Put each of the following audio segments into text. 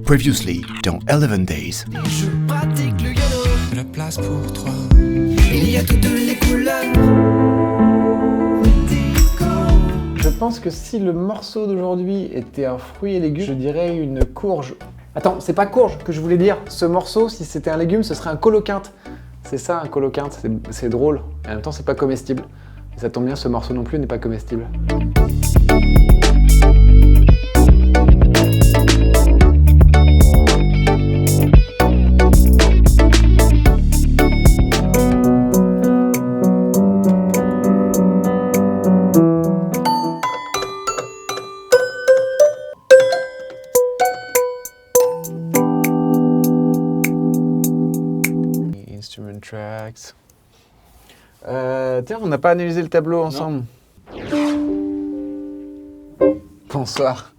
Previously dans 11 Days. Je pratique le YOLO. De la place pour trois. Il y a toutes les couleurs. Je pense que si le morceau d'aujourd'hui était un fruit et légume, je dirais une courge. Attends, c'est pas courge que je voulais dire. Ce morceau, si c'était un légume, ce serait un coloquinte. C'est ça, un coloquinte. C'est drôle. Et en même temps, c'est pas comestible. Et ça tombe bien, ce morceau non plus n'est pas comestible. Instrument tracks. Tiens, on n'a pas analysé le tableau ensemble. Bonsoir.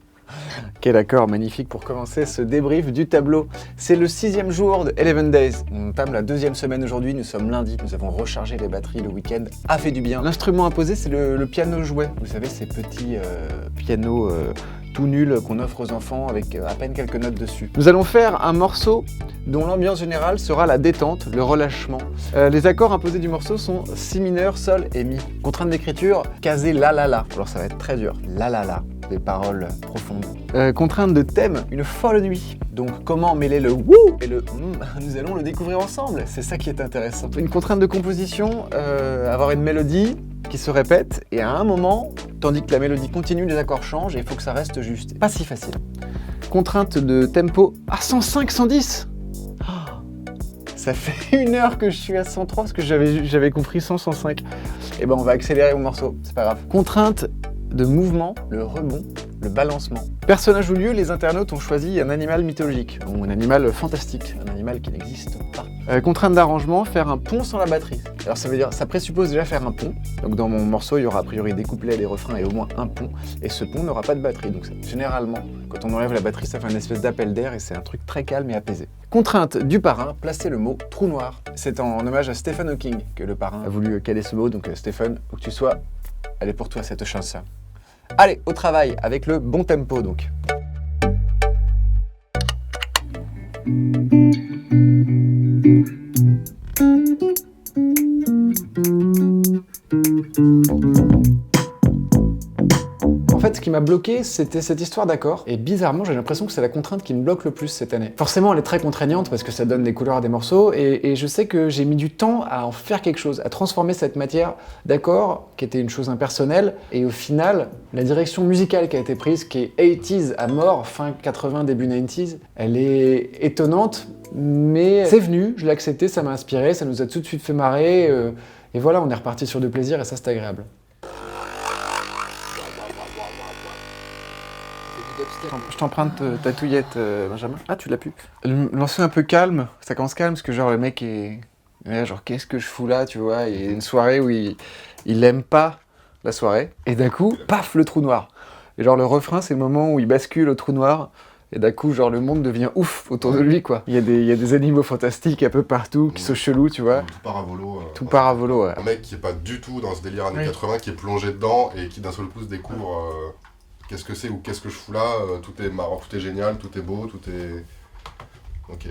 Ok, d'accord, magnifique pour commencer ce débrief du tableau. C'est le 6e jour de 11 Days. On entame la 2e semaine aujourd'hui, nous sommes lundi, nous avons rechargé les batteries, le week-end a fait du bien. L'instrument imposé, c'est le piano jouet. Vous savez, ces petits pianos tout nuls qu'on offre aux enfants avec à peine quelques notes dessus. Nous allons faire un morceau dont l'ambiance générale sera la détente, le relâchement. Les accords imposés du morceau sont si mineur, sol et mi. Contrainte d'écriture, caser la la la. Alors ça va être très dur. La la la. Des paroles profondes. Contrainte de thème, une folle nuit. Donc comment mêler le wouh et le nous allons le découvrir ensemble. C'est ça qui est intéressant. Une contrainte de composition, avoir une mélodie qui se répète et à un moment, tandis que la mélodie continue, les accords changent et il faut que ça reste juste. Pas si facile. Contrainte de tempo à 105, 110. Ça fait 1 heure que je suis à 103 parce que j'avais compris 100, 105. Et ben on va accélérer au morceau, c'est pas grave. Contrainte de mouvement, le rebond, le balancement. Personnage ou lieu, les internautes ont choisi un animal mythologique, ou un animal fantastique, un animal qui n'existe pas. Contrainte d'arrangement, faire un pont sans la batterie. Alors ça veut dire, ça présuppose déjà faire un pont. Donc dans mon morceau, il y aura a priori des couplets, des refrains et au moins un pont. Et ce pont n'aura pas de batterie. Donc généralement, quand on enlève la batterie, ça fait une espèce d'appel d'air et c'est un truc très calme et apaisé. Contrainte du parrain, placer le mot trou noir. C'est en hommage à Stephen Hawking que le parrain a voulu caler ce mot. Donc Stephen, où que tu sois, elle est pour toi cette chanson. Allez, au travail, avec le bon tempo donc. En fait, ce qui m'a bloqué, c'était cette histoire d'accords. Et bizarrement, j'ai l'impression que c'est la contrainte qui me bloque le plus cette année. Forcément, elle est très contraignante parce que ça donne des couleurs à des morceaux. Et je sais que j'ai mis du temps à en faire quelque chose, à transformer cette matière d'accords, qui était une chose impersonnelle. Et au final, la direction musicale qui a été prise, qui est 80s à mort, fin 80, début 90s, elle est étonnante, mais c'est venu, je l'ai accepté, ça m'a inspiré, ça nous a tout de suite fait marrer. Et voilà, on est reparti sur du plaisir et ça, c'est agréable. Je t'emprunte ta touillette, Benjamin. Ah, tu l'as pu. Le lancer un peu calme, ça commence calme parce que genre le mec est... Ouais, genre qu'est-ce que je fous là, tu vois. Il y a une soirée où il aime pas la soirée. Et d'un coup, paf, le trou noir. Et genre le refrain, c'est le moment où il bascule au trou noir. Et d'un coup, genre le monde devient ouf autour de lui, quoi. Il y a des animaux fantastiques un peu partout qui sont chelous, tu vois. Tout part à volo. Tout part à volo, ouais. Un mec qui est pas du tout dans ce délire années 80, qui est plongé dedans et qui d'un seul coup se découvre qu'est-ce que c'est ou qu'est-ce que je fous là, tout est marrant, tout est génial, tout est beau, tout est... Ok.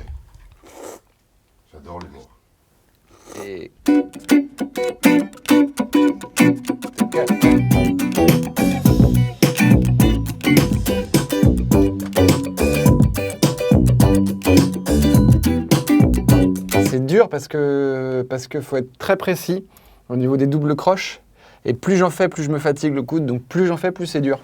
J'adore l'humour. Et... C'est dur parce que faut être très précis au niveau des doubles croches. Et plus j'en fais, plus je me fatigue le coude, donc plus j'en fais, plus c'est dur.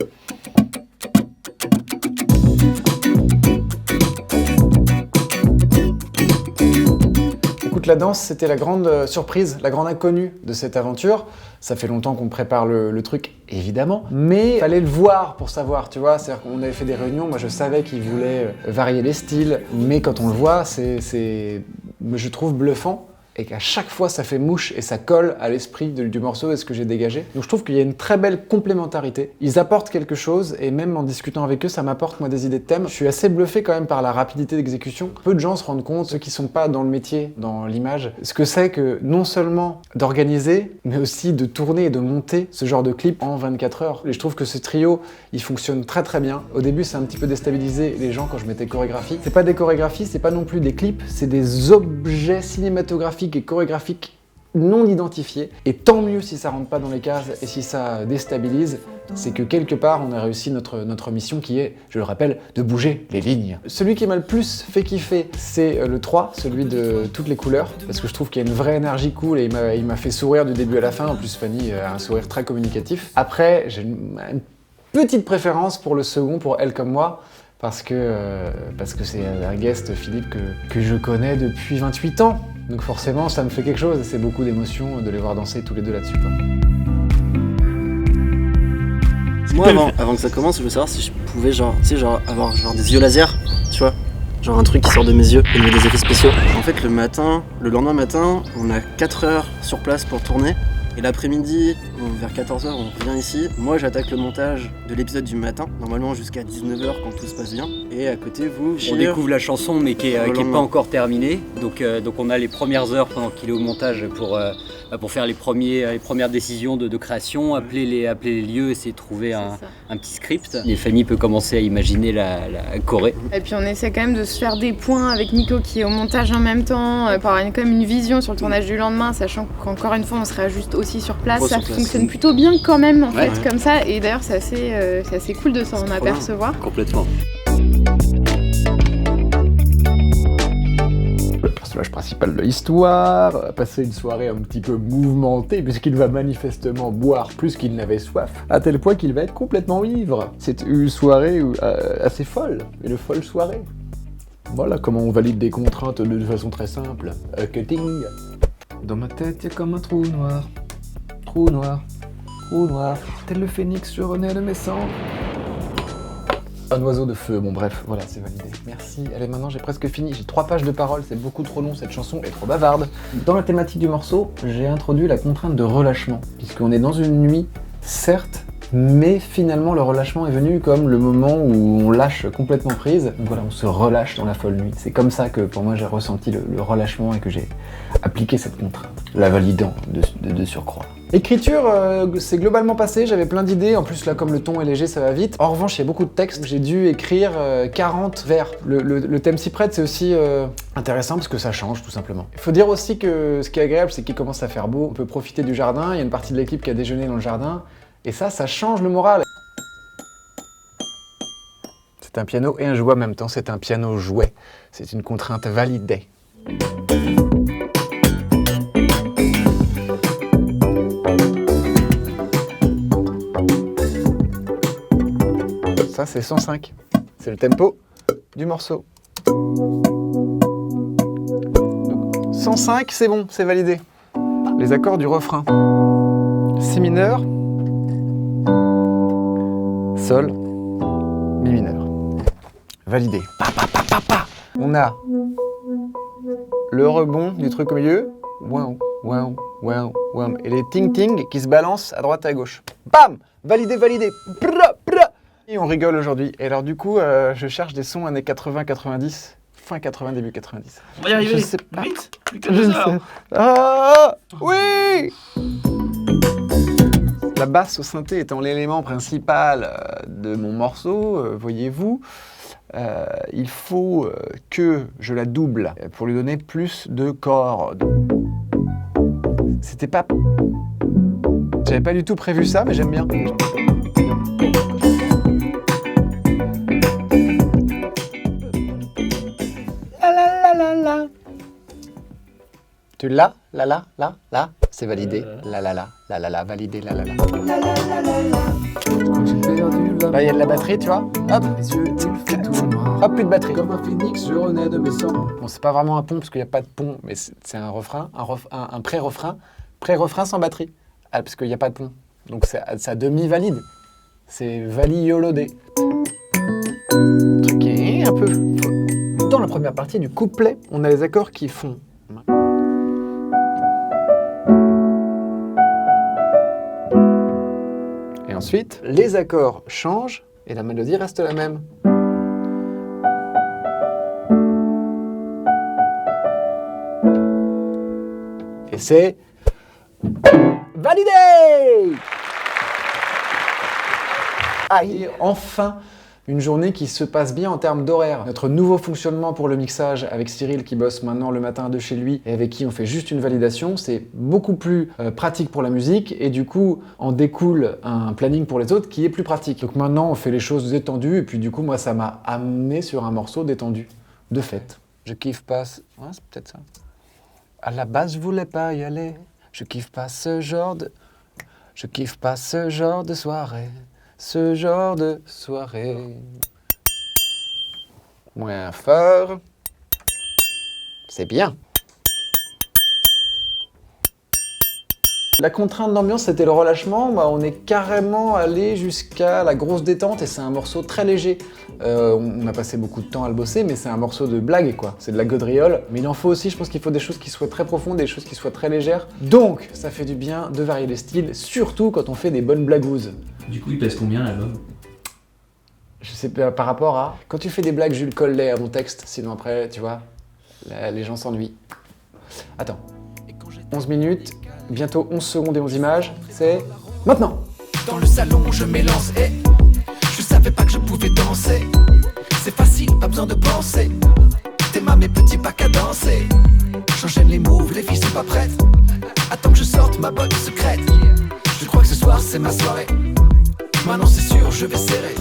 Écoute, la danse, c'était la grande surprise, la grande inconnue de cette aventure. Ça fait longtemps qu'on prépare le truc, évidemment, mais il fallait le voir pour savoir, tu vois. C'est-à-dire qu'on avait fait des réunions, moi je savais qu'ils voulaient varier les styles, mais quand on le voit, c'est je trouve bluffant. et qu'à chaque fois ça fait mouche et ça colle à l'esprit du morceau et ce que j'ai dégagé. Donc je trouve qu'il y a une très belle complémentarité. Ils apportent quelque chose et même en discutant avec eux, ça m'apporte moi des idées de thèmes. Je suis assez bluffé quand même par la rapidité d'exécution. Peu de gens se rendent compte, ceux qui sont pas dans le métier, dans l'image, ce que c'est que non seulement d'organiser, mais aussi de tourner et de monter ce genre de clip en 24 heures. Et je trouve que ce trio, il fonctionne très très bien. Au début, c'est un petit peu déstabilisé les gens quand je mettais chorégraphie. C'est pas des chorégraphies, c'est pas non plus des clips, c'est des objets cinématographiques et chorégraphiques non identifiés. Et tant mieux si ça rentre pas dans les cases et si ça déstabilise, c'est que quelque part on a réussi notre mission qui est, je le rappelle, de bouger les lignes. Celui qui m'a le plus fait kiffer, c'est le 3, celui de toutes les couleurs, parce que je trouve qu'il y a une vraie énergie cool et il m'a fait sourire du début à la fin. En plus, Fanny a un sourire très communicatif. Après, j'ai une petite préférence pour le second, pour Elle comme moi, parce que c'est un guest, Philippe, que je connais depuis 28 ans. Donc forcément, ça me fait quelque chose et c'est beaucoup d'émotion de les voir danser tous les deux là-dessus, quoi. Moi, avant que ça commence, je voulais savoir si je pouvais avoir des yeux laser, tu vois, genre un truc qui sort de mes yeux et des effets spéciaux. En fait, le lendemain matin, on a 4 heures sur place pour tourner. Et l'après-midi, vers 14h, on revient ici. Moi, j'attaque le montage de l'épisode du matin, normalement jusqu'à 19h quand tout se passe bien. Et à côté, on découvre la chanson, mais qui est pas encore terminée. Donc on a les premières heures pendant qu'il est au montage pour faire les premières décisions de création, appeler les lieux, essayer de trouver un petit script. Et Fanny peut commencer à imaginer la choré. Et puis on essaie quand même de se faire des points avec Nico qui est au montage en même temps, pour avoir quand même une vision sur le tournage du lendemain, sachant qu'encore une fois, on sera juste aussi sur place. Ça fonctionne plutôt bien quand même en fait comme ça. Et d'ailleurs, c'est assez cool de s'en apercevoir. Complètement. Le personnage principal de l'histoire va passer une soirée un petit peu mouvementée puisqu'il va manifestement boire plus qu'il n'avait soif, à tel point qu'il va être complètement ivre. C'est une soirée assez folle, une folle soirée. Voilà comment on valide des contraintes de façon très simple. Cutting. Dans ma tête, il y a comme un trou noir. Trou noir. Trou noir. Tel le phénix, je renais de mes cendres. Un oiseau de feu, bon bref, voilà, c'est validé. Merci. Allez, maintenant j'ai presque fini. J'ai 3 pages de paroles, c'est beaucoup trop long, cette chanson est trop bavarde. Dans la thématique du morceau, j'ai introduit la contrainte de relâchement, puisqu'on est dans une nuit, certes, mais finalement le relâchement est venu comme le moment où on lâche complètement prise. Donc voilà, on se relâche dans la folle nuit. C'est comme ça que pour moi j'ai ressenti le relâchement et que j'ai appliqué cette contrainte, la validant de surcroît. Écriture, c'est globalement passé, j'avais plein d'idées, en plus là comme le ton est léger ça va vite. En revanche il y a beaucoup de textes, j'ai dû écrire 40 vers. Le thème s'y prête, c'est aussi intéressant parce que ça change tout simplement. Il faut dire aussi que ce qui est agréable c'est qu'il commence à faire beau, on peut profiter du jardin, il y a une partie de l'équipe qui a déjeuné dans le jardin, et ça change le moral. C'est un piano et un jouet en même temps, c'est un piano jouet, c'est une contrainte validée. Ça, c'est 105. C'est le tempo du morceau. Donc, 105, c'est bon, c'est validé. Les accords du refrain. Si mineur, sol, mi mineur. Validé. Pa, pa, pa, pa, pa. On a le rebond du truc au milieu. Wow, wow, wow, wow. Et les ting-ting qui se balancent à droite et à gauche. Bam! Validé, validé. Bra, bra. Et on rigole aujourd'hui. Et alors du coup, je cherche des sons années 80-90, fin 80, début 90. On va y arriver. Je sais pas. Vite. Je ne sais. Ah oui. La basse au synthé étant l'élément principal de mon morceau, voyez-vous, il faut que je la double pour lui donner plus de cordes. C'était pas... J'avais pas du tout prévu ça, mais j'aime bien. Tu l'as? Là, c'est validé. Là, validé, là. Là, il y a de la batterie, tu vois. Hop. Hop, plus de batterie. Comme un phénix, je renais de mes cendres. Bon, c'est pas vraiment un pont parce qu'il n'y a pas de pont, mais c'est un refrain, un pré-refrain. Pré-refrain sans batterie. Ah, parce qu'il n'y a pas de pont. Donc c'est à demi-valide. C'est valiolodé. Truc qui est un peu... Dans la première partie du couplet, on a les accords qui font... ensuite, les accords changent et la mélodie reste la même. Et c'est validé! Et enfin, une journée qui se passe bien en termes d'horaire. Notre nouveau fonctionnement pour le mixage avec Cyril qui bosse maintenant le matin de chez lui et avec qui on fait juste une validation, c'est beaucoup plus pratique pour la musique et du coup en découle un planning pour les autres qui est plus pratique. Donc maintenant on fait les choses détendues et puis du coup moi ça m'a amené sur un morceau détendu. De fait, je kiffe pas... Ouais, c'est peut-être ça. À la base je voulais pas y aller, je kiffe pas ce genre de... Je kiffe pas ce genre de soirée. Ce genre de soirée. Moins fort. C'est bien. La contrainte d'ambiance, c'était le relâchement. On est carrément allé jusqu'à la grosse détente et c'est un morceau très léger. On a passé beaucoup de temps à le bosser, mais c'est un morceau de blague, quoi. C'est de la gaudriole. Mais il en faut aussi, je pense qu'il faut des choses qui soient très profondes, des choses qui soient très légères. Donc, ça fait du bien de varier les styles, surtout quand on fait des bonnes blagouses. Du coup, il pèse combien l'album? Je sais pas, par rapport à... Quand tu fais des blagues Jules Collet à mon texte, sinon après, tu vois, les gens s'ennuient. Attends. 11 minutes, bientôt 11 secondes et 11 images, c'est... Maintenant! Dans le salon, je m'élance et je savais pas que je pouvais danser. C'est facile, pas besoin de penser. T'es mes petits bacs à danser. J'enchaîne les moves, les filles sont pas prêtes. Attends que je sorte ma botte secrète. Je crois que ce soir c'est ma soirée. Maintenant c'est sûr, je vais serrer.